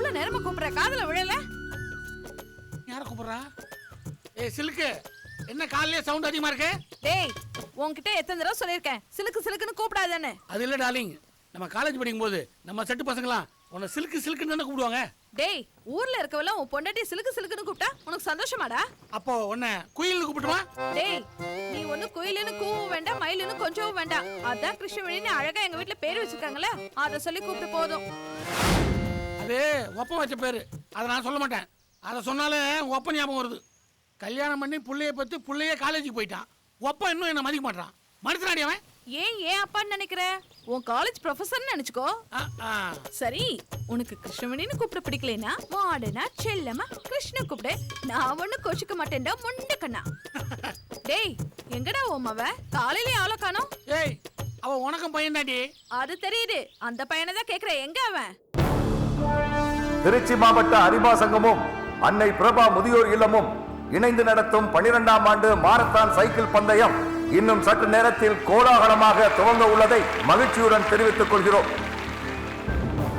எவ்வளவு நேரமா கூப்பிடுற, காதுல விழல? யார கூப்பிடுறா? ஏய் சிலுக்கு, என்ன காலையிலே சவுண்ட் அதிகமா இருக்கு? டேய், உன்கிட்ட எத்தனை தடவை சொல்லிருக்கேன் சிலுக்கு சிலுக்குன்னு கூப்பிடாதேன்னு. அது இல்ல டார்லிங், நம்ம காலேஜ் படிக்கும் போது நம்ம செட்டு பசங்களாம் உன்னை சிலுக்கு சிலுக்குன்னு தானே கூப்பிடுவாங்க. டேய், ஊர்ல இருக்கவெல்லாம் உன் பொண்டாட்டி சிலுக்கு சிலுக்குன்னு கூப்பிட்டா உனக்கு சந்தோஷமாடா? அப்போ உன்னை குயில்னு கூப்பிட்டுமா? டேய், நீ ஒண்ணு குயிலுன்னு கூவும் வேண்டாம், மயிலுன்னு கொஞ்சவும் வேண்டாம். அதான் கிருஷ்ணவேணின்னு அழகா எங்க வீட்டுல பேர் வச்சிருக்காங்கல்ல, அத சொல்லி கூப்பிட்டு போதும். அது ஒப்பம் வச்ச பேரு, அதை நான் சொல்ல மாட்டேன். அதை சொன்னாலே ஒப்ப ஞாபகம் வருது. கல்யாணம் பண்ணி புள்ளைய பத்து புள்ளைய காலேஜுக்கு போயிட்டான். ஒப்ப இன்னும் என்ன மதிக்க மாட்டான். மனுஷனாடி அவன். ஏன் அப்பான்னு நினைக்கிற? உன் காலேஜ் ப்ரொஃபசர்னு நினைச்சுக்கோ. சரி, உனக்கு கிருஷ்ணவேணின்னு கூப்பிட பிடிக்கலனா மாடனா செல்லமா கிருஷ்ண கூப்பிடு. நான் ஒண்ணு கோச்சிக்க மாட்டேன்டா முண்ட கண்ணா. டேய், எங்கடா உன் காலையிலே ஆள காணோம்? ஏய், அவ உனக்கும் பையன் தாண்டி. அது தெரியுது, அந்த பையனை தான் கேக்குறேன், எங்க அவன்? திருச்சி மாவட்ட அரிமா சங்கமும் அன்னை பிரபா முதியோர் இல்லமும் இணைந்து நடத்தும் 12ஆம் ஆண்டு மாரத்தான் சைக்கிள் பந்தயம் இன்னும் சற்று நேரத்தில் கோலாகலமாக துவங்க உள்ளதை மகிழ்ச்சியுடன் தெரிவித்துக் கொள்கிறோம்.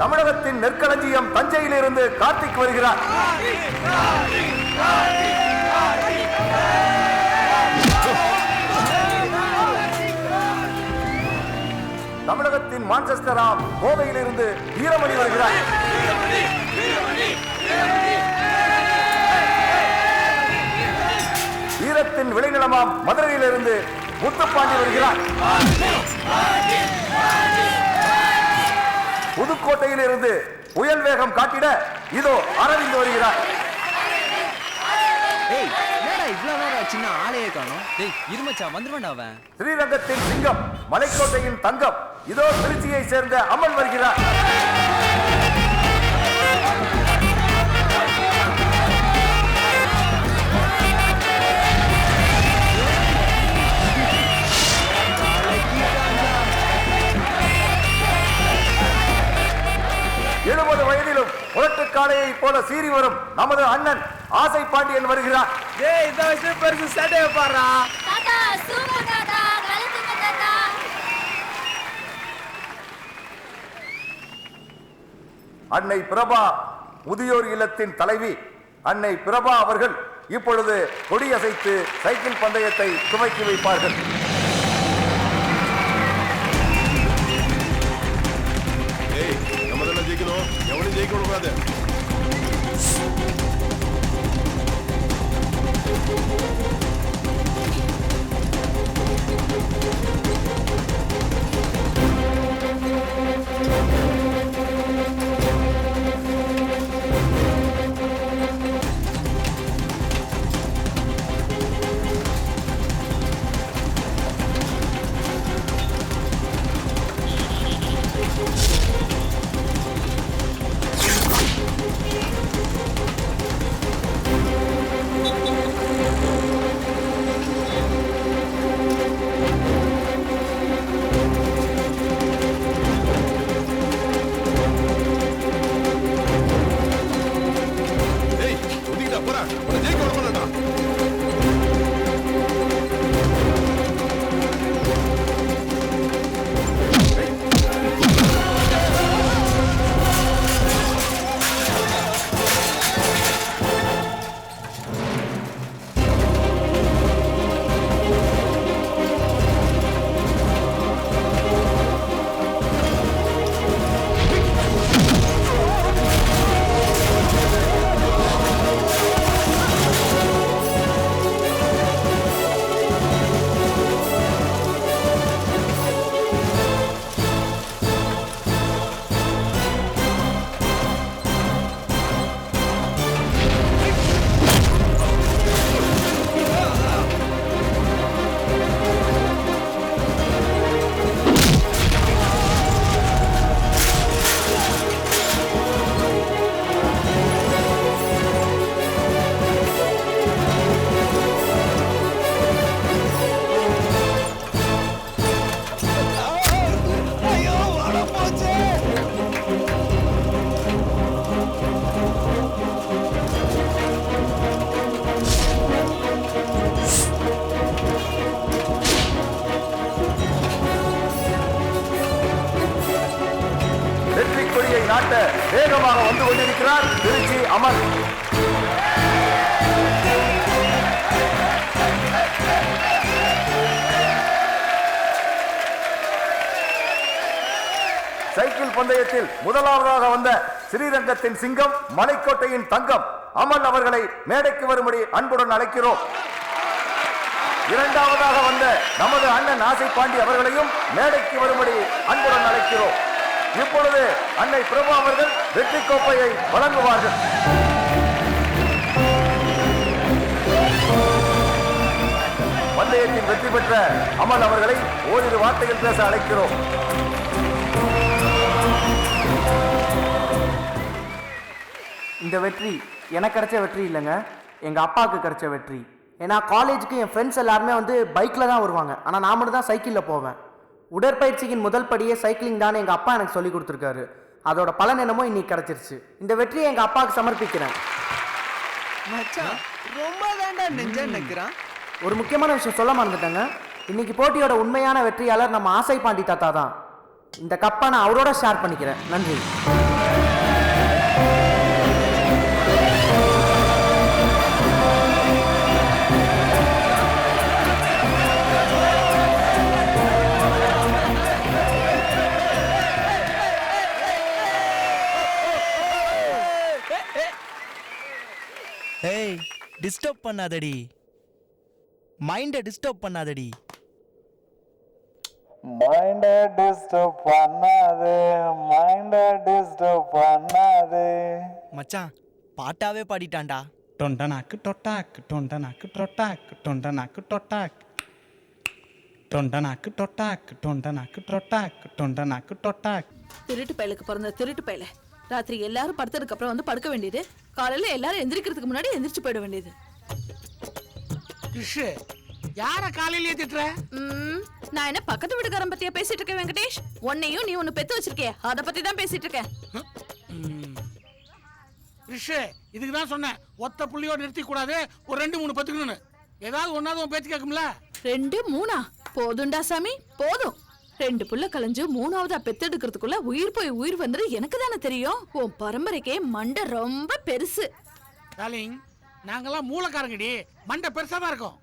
தமிழகத்தின் நெற்களஞ்சியம் தஞ்சையிலிருந்து கார்த்திக் வருகிறார். தமிழகத்தின் மான்செஸ்டராம் கோவையிலிருந்து வீரமணி வருகிறார். வீரத்தின் விளைநிலமாம் மதுரையிலிருந்து முத்துப்பாண்டி வருகிறார். புதுக்கோட்டையிலிருந்து புயல் வேகம் காட்டிட இதோ அரவிந்த் வருகிறார். ஸ்ரீரங்கத்தின் சிங்கம் மலைக்கோட்டையின் தங்கம் இதோ திருச்சியை சேர்ந்த அமன் வருகிறார். வயதிலும் புரட்டு காளையை போல சீறி வரும் நமது அண்ணன் ஆசை பாண்டியன் வருகிறார். அன்னை பிரபா முதியோர் இல்லத்தின் தலைவி அன்னை பிரபா அவர்கள் இப்பொழுது கொடியசைத்து சைக்கிள் பந்தயத்தை துவக்கி வைப்பார்கள். எவனும் ஜெயிக்க கூடாது. ஓட்ட வேகமாக வந்து கொண்டிருக்கிறார் திருச்சி அமன். சைக்கிள் பந்தயத்தில் முதலாவதாக வந்த ஸ்ரீரங்கத்தின் சிங்கம், மலைக்கோட்டையின் தங்கம் அமன் அவர்களை மேடைக்கு வரும்படி அன்புடன் அழைக்கிறோம். இரண்டாவதாக வந்த நமது அண்ணன் ஆசை பாண்டி அவர்களையும் மேடைக்கு வரும்படி அன்புடன் அழைக்கிறோம். இப்பொழுது அன்னை பிரபு அவர்கள் வெற்றி கோப்பையை வழங்குவார்கள். பந்தயத்தில் வெற்றி பெற்ற அமன் அவர்களை ஓரிரு வார்த்தைகள் பேச அழைக்கிறோம். இந்த வெற்றி எனக்கு கிடைச்ச வெற்றி இல்லைங்க, எங்கள் அப்பாவுக்கு கிடைச்ச வெற்றி. ஏன்னா காலேஜுக்கு என் ஃப்ரெண்ட்ஸ் எல்லாருமே வந்து பைக்கில் தான் வருவாங்க, ஆனால் நான் மட்டும் தான் சைக்கிளில் போவேன். உடற்பயிற்சியின் முதல் படியே சைக்கிளிங் தான் எங்கள் அப்பா எனக்கு சொல்லி கொடுத்துருக்காரு. அதோட பலன் என்னமோ இன்னைக்கு கிடைச்சிருச்சு. இந்த வெற்றியை எங்கள் அப்பாவுக்கு சமர்ப்பிக்கிறேன். ரொம்ப வேண்டாம் நெஞ்சா நினைக்கிறான். ஒரு முக்கியமான விஷயம் சொல்ல மறந்துட்டேங்க. இன்னைக்கு போட்டியோட உண்மையான வெற்றியாளர் நம்ம ஆசை பாண்டி தாத்தா தான். இந்த கப்பை நான் அவரோட ஷேர் பண்ணிக்கிறேன். நன்றி. ஏய், டிஸ்டர்ப் பண்ணாதடி, மைண்டை டிஸ்டர்ப் பண்ணாதடி. மைண்டை டிஸ்டர்ப் பண்ணாதே, மைண்டை டிஸ்டர்ப் பண்ணாதே. மச்சான் பாட்டாவே பாடிட்டான்டா. டொண்டனாக்கு டொட்டாக்கு டொண்டனாக்கு டொட்டாக்கு டொண்டனாக்கு டொட்டாக்கு டொண்டனாக்கு டொட்டாக்கு டொண்டனாக்கு டொட்டாக்கு டொண்டனாக்கு டொட்டாக்கு. திருட்டு பயலுக்கு பிறந்த திருட்டு பயல. ராத்திரி எல்லாரும் படுத்ததுக்கு அப்புறம் வந்து படுக்க வேண்டியது, காலையில எல்லாரும் எந்திரிக்கிறதுக்கு முன்னாடி எந்திரிச்சு போயிட வேண்டியது. கிஷு, யார காலையிலேயே திட்டுற? நான் என்ன பக்கத்து வீட்டுக்காரன் பத்தியா பேசிட்டு இருக்கேன் வெங்கடேஷ்? உன்னையும் நீ ஒன்னு பெத்து வச்சிருக்கே, அத பத்தி தான் பேசிட்டு இருக்கேன். கிஷு, இதுக்கு தான் சொன்னேன், ஒத்த புள்ளியோட நிறுத்தி கூடாது, ஒரு 2-3 பத்துக்கணும்னு. ஏதாவது ஒன்னாவது உன் பேச்சு கேட்கும்ல? 2-3 போதும்டா சாமி, போதும். 2 புள்ள கலைஞ்சு 3ஆவதா பெத்தெடுக்கிறதுக்குள்ள உயிர் போய் உயிர் வந்தது எனக்கு தானே தெரியும். உன் பரம்பரைக்கே மண்டை ரொம்ப பெருசு. டார்லிங், நாங்கெல்லாம் மூலக்காரங்கடி, மண்டை பெருசா தான் இருக்கும்.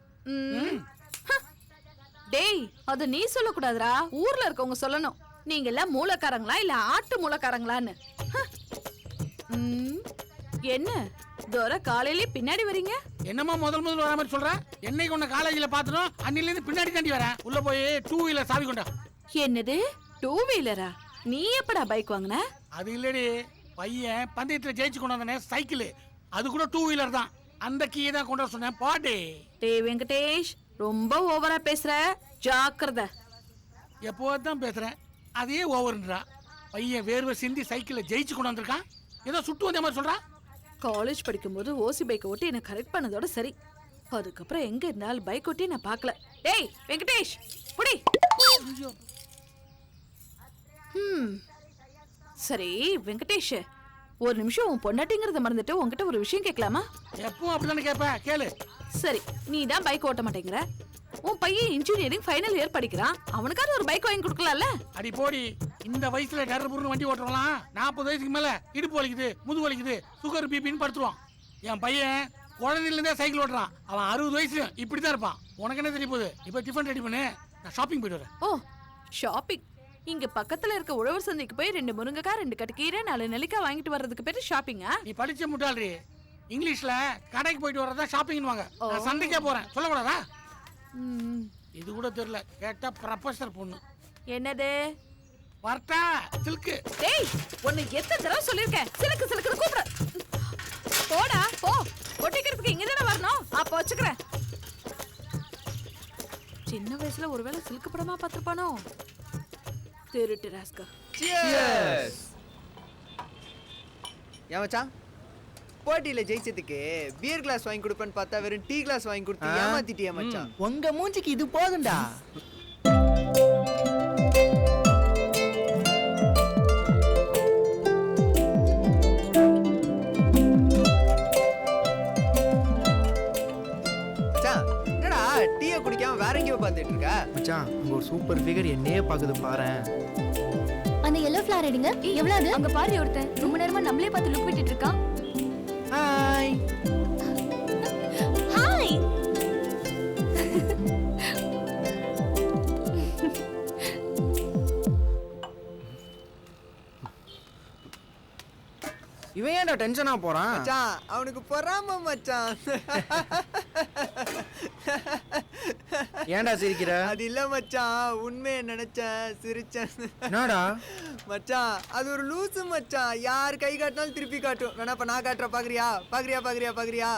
டேய், அது நீ சொல்லக்கூடாதுடா, ஊர்ல இருக்கவங்க சொல்லணும். நீங்க எல்லாம் மூலக்காரங்களா இல்ல ஆட்டு மூலக்காரங்களான்னு. என்ன தோர காலையிலே பின்னாடி வரீங்க? என்னமா முதல் வர மாதிரி சொல்ற? என்னைக்கு உன்னை காலேஜ்ல பாத்துறோம், அன்னில இருந்து பின்னாடி தாண்டி வரேன். உள்ள போய் 2 வீலர் சாவி கொண்டா. என்னது 2 வீலரா? நீ எப்படா பைக் வாங்குன? அது இல்லடி, பையன் பந்தயத்துல ஜெயிச்சு கொண்டு வந்தானே சைக்கிள், அது கூட 2 வீலர் தான். அந்த கீயை தான் கொண்டு வர சொன்னேன். பாடி டேய் வெங்கடேஷ், ரொம்ப ஓவரா பேசுற, ஜாக்கிரதை. எப்போதான் பேசுறேன், அதே ஓவர்ன்றா. பையன் வேர்வை சிந்தி சைக்கிள ஜெயிச்சு கொண்டு வந்திருக்கான், ஏதோ சுட்டு வந்த மாதிரி சொல்றா. காலேஜ் படிக்கும்போது ஓசி பைக் ஓட்டி என்ன கரெக்ட் பண்ணதோட சரி. அதுக்கப்புறம் எங்க இருந்தாலும் பைக் ஓட்டி நான் பார்க்கல. டேய் வெங்கடேஷ், புடி. சரி வெங்கடேஷ், ஒரு நிமிஷம் உன் பொண்டாட்டிங்கிறத மறந்துட்டு உன்கிட்ட ஒரு விஷயம் கேட்கலாமா? எப்பவும் அப்படிதானே கேட்ப, கேளு. சரி, நீ தான் பைக் ஓட்ட மாட்டேங்கிற, உன் பையன் இன்ஜினியரிங் ஃபைனல் இயர் படிக்கிறான், அவனுக்காவது ஒரு பைக் வாங்கி கொடுக்கலாம்ல? அடி போடி, இந்த வயசுல டர்புர்னு வண்டி ஓட்டுறலாம். 40 வயசுக்கு மேல இடுப்பு வலிக்குது, முதுகு வலிக்குது, சுகர் பிபின்னு படுத்துருவான். என் பையன் குழந்தையில இருந்தே சைக்கிள் ஓட்டுறான். அவன் 60 வயசு இப்படிதான் இருப்பான். உனக்கு என்ன தெரிய போகுது? இப்ப டிஃபன் ரெடி பண்ணு, நான் ஷாப்பிங் போயிட்டு வரேன். ஓ, ஷாப்பிங்? இங்க பக்கத்துல இருக்க உழவர் சந்தைக்கு போய் 2 முருங்கைக்காய், 2 கட்டுக்கீரை, 4 நெல்லிக்காய் வாங்கிட்டு வர்றதுக்கு பேரு ஷாப்பிங்கா? நீ படிச்ச முட்டாள்ரி, இங்கிலீஷ்ல கடைக்கு போயிட்டு வரதா ஷாப்பிங்னுவாங்க. நான் சந்தைக்கே போறேன் சொல்லக்கூடாதா? இது கூட தெரியல, கேட்டா ப்ரொஃபசர் பொண்ணு. என்னது? வர்த்தா சில்க்கு. டேய், உன்னை எத்தனை தடவை சொல்லிருக்கேன், சிலுக்கு சிலுக்குன்னு கூப்பிடு. போடா போ, ஒட்டிக்கிறதுக்கு இங்க தானே வரணும். அப்ப வச்சுக்கிறேன். சின்ன வயசுல ஒருவேளை சிலுக்கு படமா பார்த்திருப்பானோ? திருட்டு ராஸ்கா. ஏன் மச்சான், போட்டியில ஜெயிச்சதுக்கு பியர் கிளாஸ் வாங்கி கொடுப்பேன்னு பார்த்தா வெறும் டீ கிளாஸ் வாங்கி கொடுத்து ஏமாத்திட்டியா மச்சான்? உங்க மூஞ்சிக்கு இது போதும்டா. என்னடா டீயை குடிக்காம வேற எங்கேயோ பார்த்துட்டு இருக்க? மச்சான், அங்க ஒரு சூப்பர் ஃபிகர் என்னையே பாக்குது பாரு. அந்த எல்லோ ஃபிளார் அடிங்க. எவ்வளவு அது? அங்க பாரு ஒருத்தன் ரொம்ப நேரமா நம்மளே பார்த்து லுக் விட்டுட்டு இருக்கான். ஹாய். ஹாய். இவன் ஏன்டா டென்ஷனா போறான்? மச்சான் அவனுக்கு பொறாம மச்சான். ஏன்டா சிரிக்கிற? அது இல்ல மச்சான், உண்மையை நினைச்சேன் சிரிச்சேன். என்னடா? மச்சான் அது ஒரு லூசு மச்சான். யார் கை காட்டினாலும் திருப்பி காட்டும். வேணா இப்ப நான் காட்டுற பாக்குறியா? பாக்குறியா பாக்குறியா பாக்குறியா?